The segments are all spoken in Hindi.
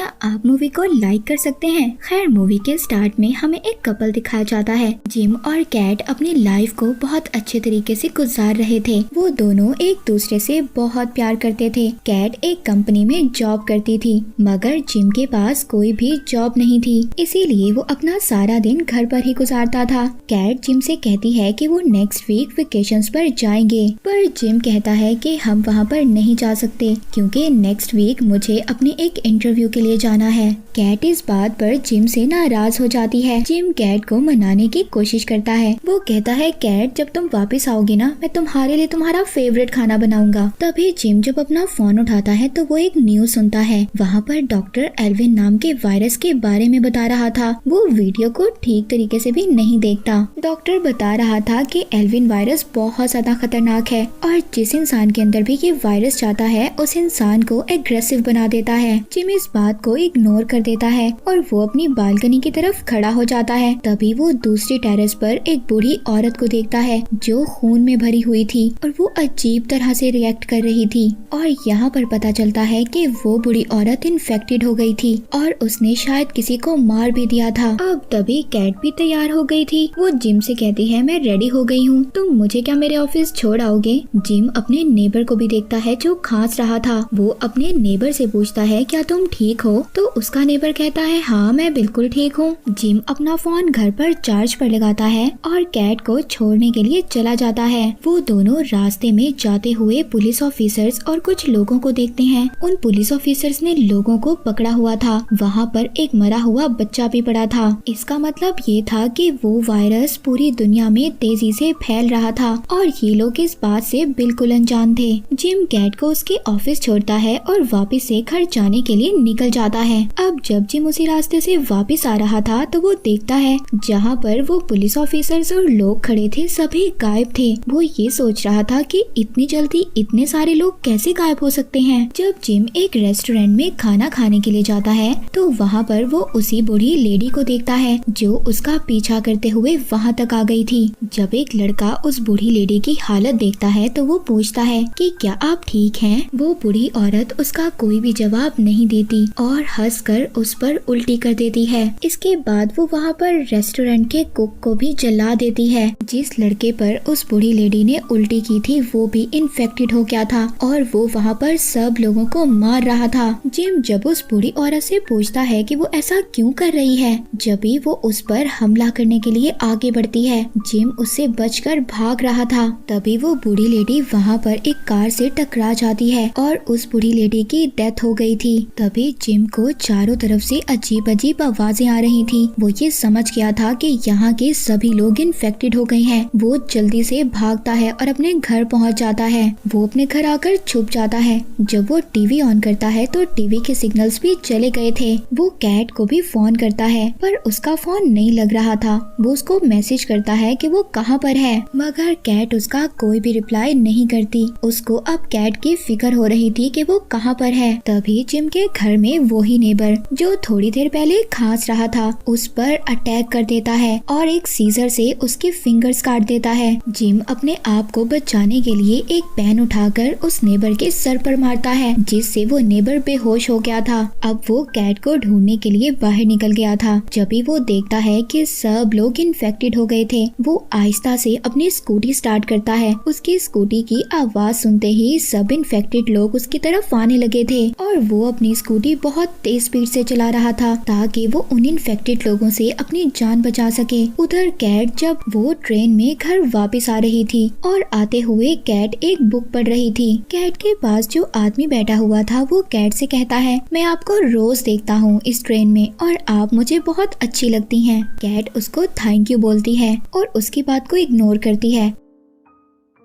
क्या आप मूवी को लाइक कर सकते हैं? खैर, मूवी के स्टार्ट में हमें एक कपल दिखाया जाता है। जिम और कैट अपनी लाइफ को बहुत अच्छे तरीके से गुजार रहे थे। वो दोनों एक दूसरे से बहुत प्यार करते थे। कैट एक कंपनी में जॉब करती थी, मगर जिम के पास कोई भी जॉब नहीं थी, इसीलिए वो अपना सारा दिन घर पर ही गुजारता था। कैट जिम से कहती है कि वो नेक्स्ट वीक वेकेशंस पर जाएंगे, पर जिम कहता है कि हम वहाँ पर नहीं जा सकते क्योंकि नेक्स्ट वीक मुझे अपने एक इंटरव्यू के लिए जाना है। कैट इस बात पर जिम से नाराज हो जाती है। जिम कैट को मनाने की कोशिश करता है। वो कहता है, कैट जब तुम वापस आओगी ना, मैं तुम्हारे लिए तुम्हारा फेवरेट खाना बनाऊंगा। तभी जिम जब अपना फोन उठाता है तो वो एक न्यूज सुनता है। वहाँ पर डॉक्टर एल्विन नाम के वायरस के बारे में बता रहा था। वो वीडियो को ठीक तरीके से भी नहीं देखता। डॉक्टर बता रहा था कि एल्विन वायरस बहुत ज्यादा खतरनाक है और जिस इंसान के अंदर भी ये वायरस जाता है उस इंसान को एग्रेसिव बना देता है। जिम इस बात को इग्नोर कर देता है और वो अपनी बालकनी की तरफ खड़ा हो जाता है। तभी वो दूसरी टेरेस पर एक बूढ़ी औरत को देखता है जो खून में भरी हुई थी और वो अजीब तरह से रिएक्ट कर रही थी। और यहाँ पर पता चलता है कि वो बूढ़ी औरत इन्फेक्टेड हो गई थी और उसने शायद किसी को मार भी दिया था। अब तभी कैट भी तैयार हो गई थी। वो जिम से कहती है, मैं रेडी हो गई हूँ, तुम मुझे क्या मेरे ऑफिस छोड़ आओगे? जिम अपने नेबर को भी देखता है जो खांस रहा था। वो अपने नेबर से पूछता है, क्या तुम ठीक हो? तो उसका नेबर कहता है, हाँ मैं बिल्कुल ठीक हूँ। जिम अपना फोन घर पर चार्ज पर लगाता है और कैट को छोड़ने के लिए चला जाता है। वो दोनों रास्ते में जाते हुए पुलिस ऑफिसर्स और कुछ लोगों को देखते हैं। उन पुलिस ऑफिसर्स ने लोगों को पकड़ा हुआ था। वहाँ पर एक मरा हुआ बच्चा भी पड़ा था। इसका मतलब ये था कि वो वायरस पूरी दुनिया में तेजी से फैल रहा था और ये लोग इस बात से बिल्कुल अनजान थे। जिम कैट को उसके ऑफिस छोड़ता है और वापस से घर जाने के लिए निकल जाता है। अब जब जिम उसी रास्ते से वापस आ रहा था तो वो देखता है जहाँ पर वो पुलिस ऑफिसर्स और लोग खड़े थे सभी गायब थे। वो ये सोच रहा था कि इतनी जल्दी इतने सारे लोग कैसे गायब हो सकते हैं। जब जिम एक रेस्टोरेंट में खाना खाने के लिए जाता है तो वहाँ पर वो उसी बूढ़ी लेडी को देखता है जो उसका पीछा करते हुए वहाँ तक आ गई थी। जब एक लड़का उस बूढ़ी लेडी की हालत देखता है तो वो पूछता है कि क्या आप ठीक हैं? वो बूढ़ी औरत उसका कोई भी जवाब नहीं देती और हंसकर उस पर उल्टी कर देती है। इसके बाद वो वहाँ पर रेस्टोरेंट के कुक को भी जला देती है। जिस लड़के पर उस बूढ़ी लेडी ने उल्टी की थी वो भी इन्फेक्टेड हो गया था और वो वहाँ पर सब लोगों को मार रहा था। जिम जब उस बूढ़ी औरत से पूछता है कि वो ऐसा क्यों कर रही है, जब भी वो उस पर हमला करने के लिए आगे बढ़ती है। जिम उससे बचकर भाग रहा था। तभी वो बूढ़ी लेडी वहाँ पर एक कार से टकरा जाती है और उस बूढ़ी लेडी की डेथ हो गई थी। तभी जिम को चारों तरफ से अजीब अजीब आवाजें आ रही थी। वो ये समझ गया था कि यहाँ के सभी लोग इन्फेक्टेड हो गए हैं। वो जल्दी से भागता है और अपने घर पहुँच जाता है। वो अपने घर आकर छुप जाता है। जब वो टीवी ऑन करता है तो टीवी के सिग्नल्स भी चले गए थे। वो कैट को भी फोन करता है पर उसका फोन नहीं लग रहा था। वो उसको मैसेज करता है कि वो कहाँ पर है, मगर कैट उसका कोई भी रिप्लाई नहीं करती। उसको अब कैट की फिक्र हो रही थी कि वो कहाँ पर है। तभी जिम के घर में वही नेबर जो थोड़ी देर पहले खांस रहा था उस पर अटैक कर देता है और एक सीजर से उसके फिंगर्स काट देता है। जिम अपने आप को बचाने के लिए एक पेन उठाकर उस नेबर के सर पर मारता है जिससे वो नेबर बेहोश हो गया था। अब वो कैट को ढूंढने के लिए बाहर निकल गया था। जब भी वो देखता है कि सब लोग इन्फेक्टेड हो गए थे, वो आहिस्ता से अपनी स्कूटी स्टार्ट करता है। उसकी स्कूटी की आवाज सुनते ही सब इन्फेक्टेड लोग उसकी तरफ आने लगे थे और वो अपनी स्कूटी बहुत तेज स्पीड से चला रहा था ताकि वो उन इन्फेक्टेड लोगों से अपनी जान बचा सके। उधर कैट जब वो ट्रेन में घर वापस आ रही थी और आते हुए कैट एक बुक पढ़ रही थी। कैट के पास जो आदमी बैठा हुआ था वो कैट से कहता है, मैं आपको रोज देखता हूँ इस ट्रेन में और आप मुझे बहुत अच्छी लगती हैं। कैट उसको थैंक यू बोलती है और उसकी बात को इग्नोर करती है।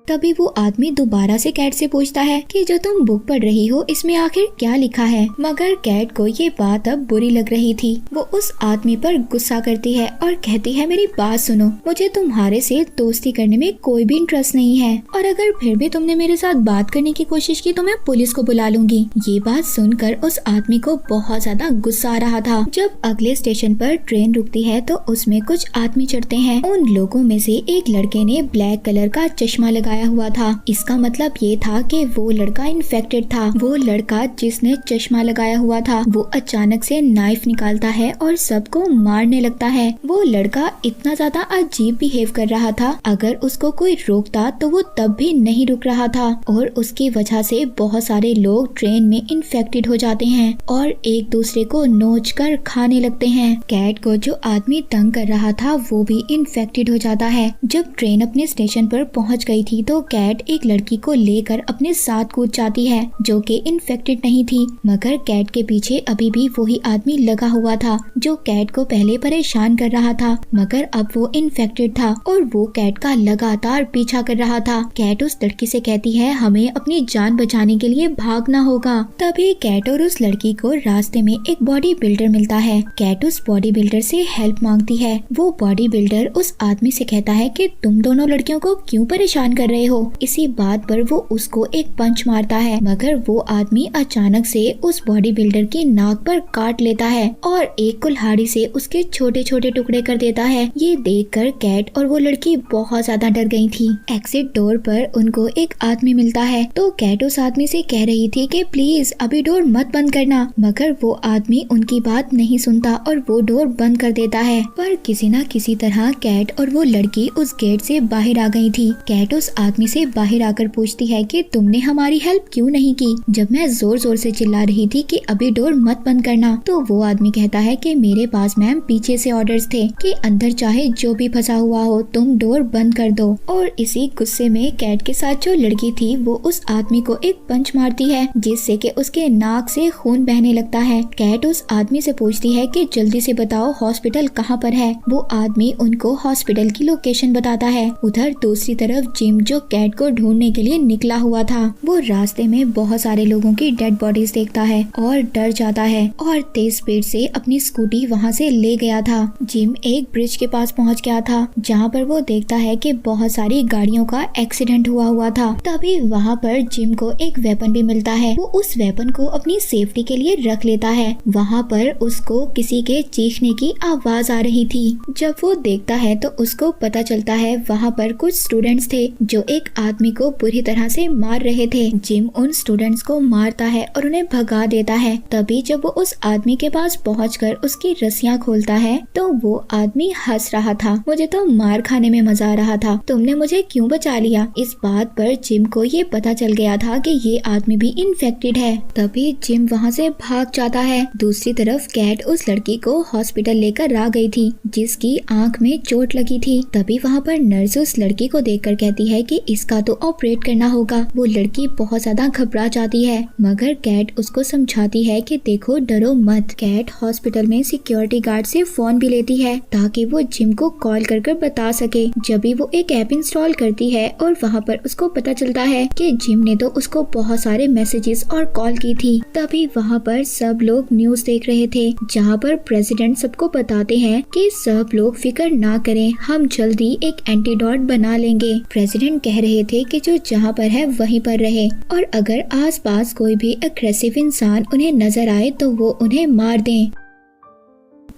तभी वो आदमी दोबारा से कैट से पूछता है कि जो तुम बुक पढ़ रही हो इसमें आखिर क्या लिखा है, मगर कैट को ये बात अब बुरी लग रही थी। वो उस आदमी पर गुस्सा करती है और कहती है, मेरी बात सुनो, मुझे तुम्हारे से दोस्ती करने में कोई भी इंटरेस्ट नहीं है और अगर फिर भी तुमने मेरे साथ बात करने की कोशिश की तो मैं पुलिस को बुला लूंगी। ये बात सुनकर उस आदमी को बहुत ज्यादा गुस्सा आ रहा था। जब अगले स्टेशन पर ट्रेन रुकती है तो उसमें कुछ आदमी चढ़ते हैं। उन लोगों में से एक लड़के ने ब्लैक कलर का चश्मा लगाया लगाया हुआ था। इसका मतलब ये था कि वो लड़का इन्फेक्टेड था। वो लड़का जिसने चश्मा लगाया हुआ था वो अचानक से नाइफ निकालता है और सबको मारने लगता है। वो लड़का इतना ज्यादा अजीब बिहेव कर रहा था, अगर उसको कोई रोकता तो वो तब भी नहीं रुक रहा था और उसकी वजह से बहुत सारे लोग ट्रेन में इन्फेक्टेड हो जाते हैं और एक दूसरे को नोच कर खाने लगते हैं। कैट को जो आदमी तंग कर रहा था वो भी इन्फेक्टेड हो जाता है। जब ट्रेन अपने स्टेशन पर पहुंच गई थी तो कैट एक लड़की को लेकर अपने साथ कूद जाती है जो कि इन्फेक्टेड नहीं थी, मगर कैट के पीछे अभी भी वही आदमी लगा हुआ था जो कैट को पहले परेशान कर रहा था, मगर अब वो इन्फेक्टेड था और वो कैट का लगातार पीछा कर रहा था। कैट उस लड़की से कहती है हमें अपनी जान बचाने के लिए भागना होगा। तभी कैट और उस लड़की को रास्ते में एक बॉडी बिल्डर मिलता है। कैट उस बॉडी बिल्डर से हेल्प मांगती है। वो बॉडी बिल्डर उस आदमी से कहता है कि तुम दोनों लड़कियों को क्यों परेशान कर रहे हो। इसी बात पर वो उसको एक पंच मारता है, मगर वो आदमी अचानक से उस बॉडी बिल्डर की नाक पर काट लेता है और एक कुल्हाड़ी से उसके छोटे छोटे टुकड़े कर देता है। ये देखकर कैट और वो लड़की बहुत ज्यादा डर गई थी। एग्जिट डोर पर उनको एक आदमी मिलता है तो कैट उस आदमी से कह रही थी कि प्लीज अभी डोर मत बंद करना, मगर वो आदमी उनकी बात नहीं सुनता और वो डोर बंद कर देता है। पर किसी न किसी तरह कैट और वो लड़की उस गेट से बाहर आ गई थी। कैट उस आदमी से बाहर आकर पूछती है कि तुमने हमारी हेल्प क्यों नहीं की जब मैं जोर जोर से चिल्ला रही थी कि अभी डोर मत बंद करना। तो वो आदमी कहता है कि मेरे पास मैम पीछे से ऑर्डर्स थे कि अंदर चाहे जो भी फंसा हुआ हो तुम डोर बंद कर दो। और इसी गुस्से में कैट के साथ जो लड़की थी वो उस आदमी को एक पंच मारती है जिससे कि उसके नाक से खून बहने लगता है। कैट उस आदमी से पूछती है कि जल्दी से बताओ हॉस्पिटल कहाँ पर है। वो आदमी उनको हॉस्पिटल की लोकेशन बताता है। उधर दूसरी तरफ जिम जो कैट को ढूंढने के लिए निकला हुआ था वो रास्ते में बहुत सारे लोगों की डेड बॉडीज देखता है और डर जाता है और तेज स्पीड से अपनी स्कूटी वहाँ से ले गया था। जिम एक ब्रिज के पास पहुँच गया था जहाँ पर वो देखता है कि बहुत सारी गाड़ियों का एक्सीडेंट हुआ था। तभी वहाँ पर जिम को एक वेपन भी मिलता है। वो उस वेपन को अपनी सेफ्टी के लिए रख लेता है। वहाँ पर उसको किसी के चीखने की आवाज आ रही थी। जब वो देखता है तो उसको पता चलता है वहाँ पर कुछ स्टूडेंट्स थे जो एक आदमी को बुरी तरह से मार रहे थे। जिम उन स्टूडेंट्स को मारता है और उन्हें भगा देता है। तभी जब वो उस आदमी के पास पहुंचकर उसकी रस्सियां खोलता है तो वो आदमी हंस रहा था। मुझे तो मार खाने में मजा आ रहा था, तुमने मुझे क्यों बचा लिया। इस बात पर जिम को ये पता चल गया था कि ये आदमी भी इन्फेक्टेड है। तभी जिम वहाँ से भाग जाता है। दूसरी तरफ कैट उस लड़की को हॉस्पिटल लेकर आ गई थी जिसकी आंख में चोट लगी थी। तभी वहाँ पर नर्स उस लड़की को देखकर कहती है कि इसका तो ऑपरेट करना होगा। वो लड़की बहुत ज्यादा घबरा जाती है, मगर कैट उसको समझाती है कि देखो डरो मत। कैट हॉस्पिटल में सिक्योरिटी गार्ड से फोन भी लेती है ताकि वो जिम को कॉल कर बता सके। जब भी वो एक ऐप इंस्टॉल करती है और वहाँ पर उसको पता चलता है कि जिम ने तो उसको बहुत सारे मैसेजेस और कॉल की थी। तभी वहाँ पर सब लोग न्यूज देख रहे थे जहाँ पर प्रेसिडेंट सबको बताते हैं कि सब लोग फिक्र ना करें, हम जल्दी एक एंटीडोट बना लेंगे। प्रेसिडेंट कह रहे थे कि जो जहाँ पर है वहीं पर रहे और अगर आसपास कोई भी अग्रेसिव इंसान उन्हें नजर आए तो वो उन्हें मार दें।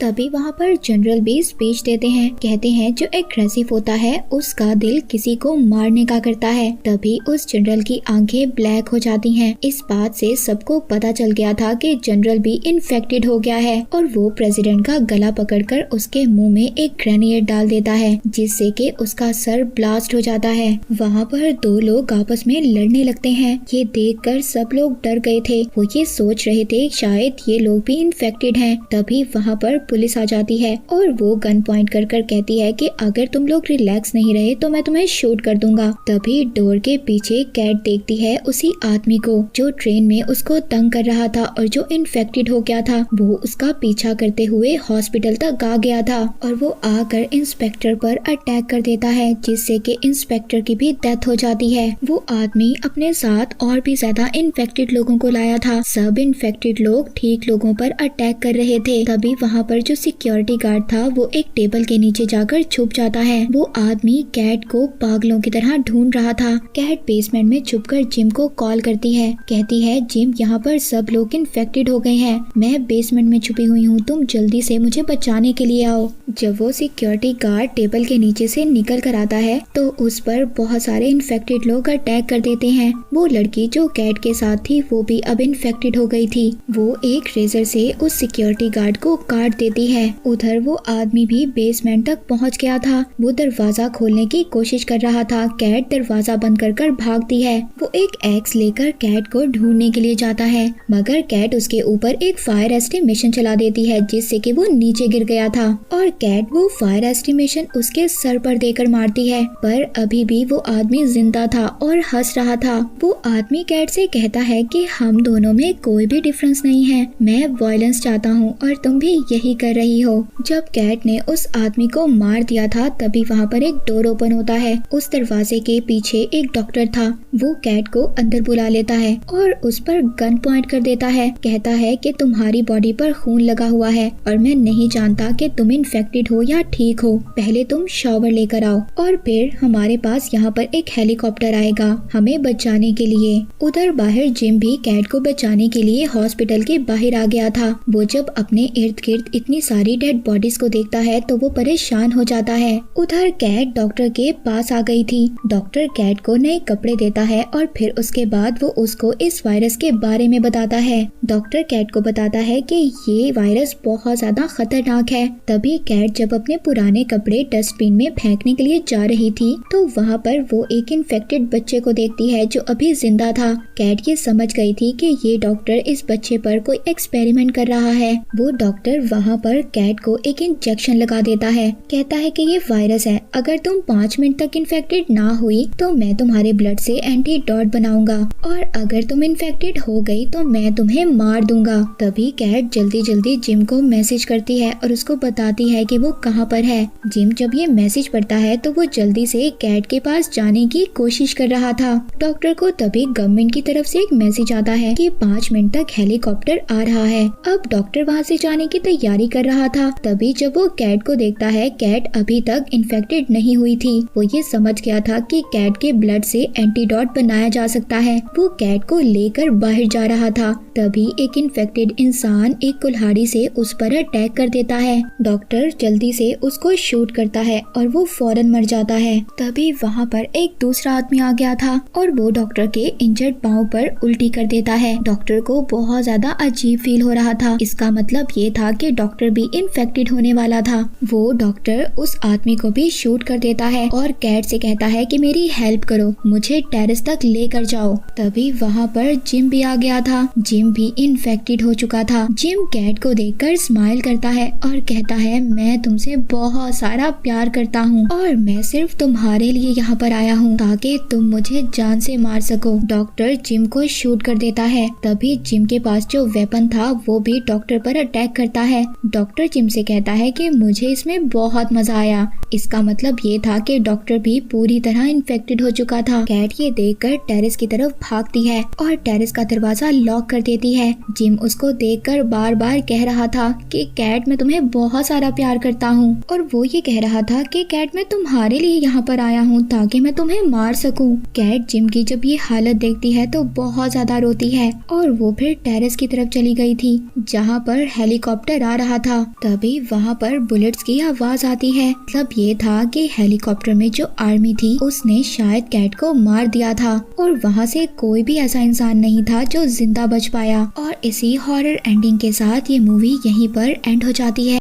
तभी वहाँ पर जनरल भी स्पीच देते हैं। कहते हैं जो एग्रेसिव होता है उसका दिल किसी को मारने का करता है। तभी उस जनरल की आंखें ब्लैक हो जाती हैं। इस बात से सबको पता चल गया था कि जनरल भी इन्फेक्टेड हो गया है और वो प्रेसिडेंट का गला पकड़कर उसके मुंह में एक ग्रेनेड डाल देता है जिससे कि उसका सर ब्लास्ट हो जाता है। वहाँ पर दो लोग आपस में लड़ने लगते हैं। ये देखकर सब लोग डर गए थे। वो ये सोच रहे थे शायद ये लोग भी इन्फेक्टेड हैं। तभी वहाँ पर पुलिस आ जाती है और वो गन पॉइंट कर कहती है कि अगर तुम लोग रिलैक्स नहीं रहे तो मैं तुम्हें शूट कर दूंगा। तभी डोर के पीछे कैट देखती है उसी आदमी को जो ट्रेन में उसको तंग कर रहा था और जो इन्फेक्टेड हो गया था। वो उसका पीछा करते हुए हॉस्पिटल तक आ गया था और वो आकर इंस्पेक्टर पर अटैक कर देता है जिससे कि इंस्पेक्टर की भी डेथ हो जाती है। वो आदमी अपने साथ और भी ज्यादा इन्फेक्टेड लोगों को लाया था। सब इन्फेक्टेड लोग ठीक लोगों पर अटैक कर रहे थे। तभी वहाँ पर जो सिक्योरिटी गार्ड था वो एक टेबल के नीचे जाकर छुप जाता है। वो आदमी कैट को पागलों की तरह ढूंढ रहा था। कैट बेसमेंट में छुपकर जिम को कॉल करती है, कहती है जिम यहाँ पर सब लोग इन्फेक्टेड हो गए हैं, मैं बेसमेंट में छुपी हुई हूँ, तुम जल्दी से मुझे बचाने के लिए आओ। जब वो सिक्योरिटी गार्ड टेबल के नीचे से निकल कर आता है तो उस पर बहुत सारे इन्फेक्टेड लोग अटैक कर देते हैं। वो लड़की जो कैट के साथ थी वो भी अब इन्फेक्टेड हो गई थी। वो एक रेजर से उस सिक्योरिटी गार्ड को काट देती है। उधर वो आदमी भी बेसमेंट तक पहुंच गया था। वो दरवाजा खोलने की कोशिश कर रहा था। कैट दरवाजा बंद कर भागती है। वो एक एक्स लेकर कैट को ढूंढने के लिए जाता है, मगर कैट उसके ऊपर एक फायर एस्टिमेशन चला देती है जिससे कि वो नीचे गिर गया था और कैट वो फायर एस्टिमेशन उसके सर पर देकर मारती है। पर अभी भी वो आदमी जिंदा था और हंस रहा था। वो आदमी कैट से कहता है कि हम दोनों में कोई भी डिफरेंस नहीं है, मैं वायलेंस चाहता हूँ और तुम भी यही कर रही हो। जब कैट ने उस आदमी को मार दिया था तभी वहाँ पर एक डोर ओपन होता है। उस दरवाजे के पीछे एक डॉक्टर था। वो कैट को अंदर बुला लेता है और उस पर गन पॉइंट कर देता है। कहता है कि तुम्हारी बॉडी पर खून लगा हुआ है और मैं नहीं जानता कि तुम इन्फेक्टेड हो या ठीक हो, पहले तुम शावर लेकर आओ और फिर हमारे पास यहाँ पर एक हेलीकॉप्टर आएगा हमें बचाने के लिए। उधर बाहर जिम भी कैट को बचाने के लिए हॉस्पिटल के बाहर आ गया था। वो जब अपने इर्द गिर्द इतनी सारी डेड बॉडीज को देखता है तो वो परेशान हो जाता है। उधर कैट डॉक्टर के पास आ गई थी। डॉक्टर कैट को नए कपड़े देता है और फिर उसके बाद वो उसको इस वायरस के बारे में बताता है। डॉक्टर कैट को बताता है कि ये वायरस बहुत ज्यादा खतरनाक है। तभी कैट जब अपने पुराने कपड़े डस्टबिन में फेंकने के लिए जा रही थी तो वहाँ पर वो एक इन्फेक्टेड बच्चे को देखती है जो अभी जिंदा था। कैट ये समझ गई थी कि ये डॉक्टर इस बच्चे पर कोई एक्सपेरिमेंट कर रहा है। वो डॉक्टर वहाँ पर कैट को एक इंजेक्शन लगा देता है। कहता है कि ये वायरस है, अगर तुम 5 मिनट तक इन्फेक्टेड ना हुई तो मैं तुम्हारे ब्लड से एंटीडॉट बनाऊंगा और अगर तुम इन्फेक्टेड हो गई तो मैं तुम्हें मार दूंगा। तभी कैट जल्दी जल्दी जिम को मैसेज करती है और उसको बताती है कि वो कहाँ पर है। जिम जब ये मैसेज पढ़ता है तो वो जल्दी से कैट के पास जाने की कोशिश कर रहा था। डॉक्टर को तभी गवर्नमेंट की तरफ से एक मैसेज आता है कि 5 मिनट तक हेलीकॉप्टर आ रहा है। अब डॉक्टर वहाँ से जाने की तैयारी कर रहा था। तभी जब वो कैट को देखता है, कैट अभी तक इन्फेक्टेड नहीं हुई थी। वो ये समझ गया था कि कैट के ब्लड से एंटीडॉट बनाया जा सकता है। वो कैट को लेकर बाहर जा रहा था। तभी एक इन्फेक्टेड इंसान एक कुल्हाड़ी से उस पर अटैक कर देता है। डॉक्टर जल्दी से उसको शूट करता है और वो फौरन मर जाता है। तभी वहाँ पर एक दूसरा आदमी आ गया था और वो डॉक्टर के इंजर्ड पाँव पर उल्टी कर देता है। डॉक्टर को बहुत ज्यादा अजीब फील हो रहा था। इसका मतलब ये था कि डॉक्टर भी इन्फेक्टेड होने वाला था। वो डॉक्टर उस आदमी को भी शूट कर देता है और कैट से कहता है कि मेरी हेल्प करो, मुझे टेरेस तक लेकर जाओ। तभी वहाँ पर जिम भी आ गया था। जिम भी इन्फेक्टेड हो चुका था। जिम कैट को देखकर स्माइल करता है और कहता है मैं तुमसे बहुत सारा प्यार करता हूँ और मैं सिर्फ तुम्हारे लिए यहाँ पर आया हूँ ताकि तुम मुझे जान से मार सको। डॉक्टर जिम को शूट कर देता है। तभी जिम के पास जो वेपन था वो भी डॉक्टर पर अटैक करता है। डॉक्टर जिम से कहता है कि मुझे इसमें बहुत मजा आया। इसका मतलब ये था कि डॉक्टर भी पूरी तरह इन्फेक्टेड हो चुका था। कैट ये देखकर टेरेस की तरफ भागती है और टेरेस का दरवाजा लॉक कर देती है। जिम उसको देखकर बार बार कह रहा था कि कैट मैं तुम्हें बहुत सारा प्यार करता हूँ और वो ये कह रहा था कि कैट मैं तुम्हारे लिए यहाँ पर आया हूँ ताकि मैं तुम्हें मार सकूं। कैट जिम की जब ये हालत देखती है तो बहुत ज्यादा रोती है और वो फिर टेरेस की तरफ चली गई थी जहाँ पर हेलीकॉप्टर आ रहा था। तभी वहाँ पर बुलेट्स की आवाज आती है। मतलब ये था कि हेलीकॉप्टर में जो आर्मी थी उसने शायद कैट को मार दिया था और वहाँ से कोई भी ऐसा इंसान नहीं था जो जिंदा बच पाया। और इसी हॉरर एंडिंग के साथ ये मूवी यहीं पर एंड हो जाती है।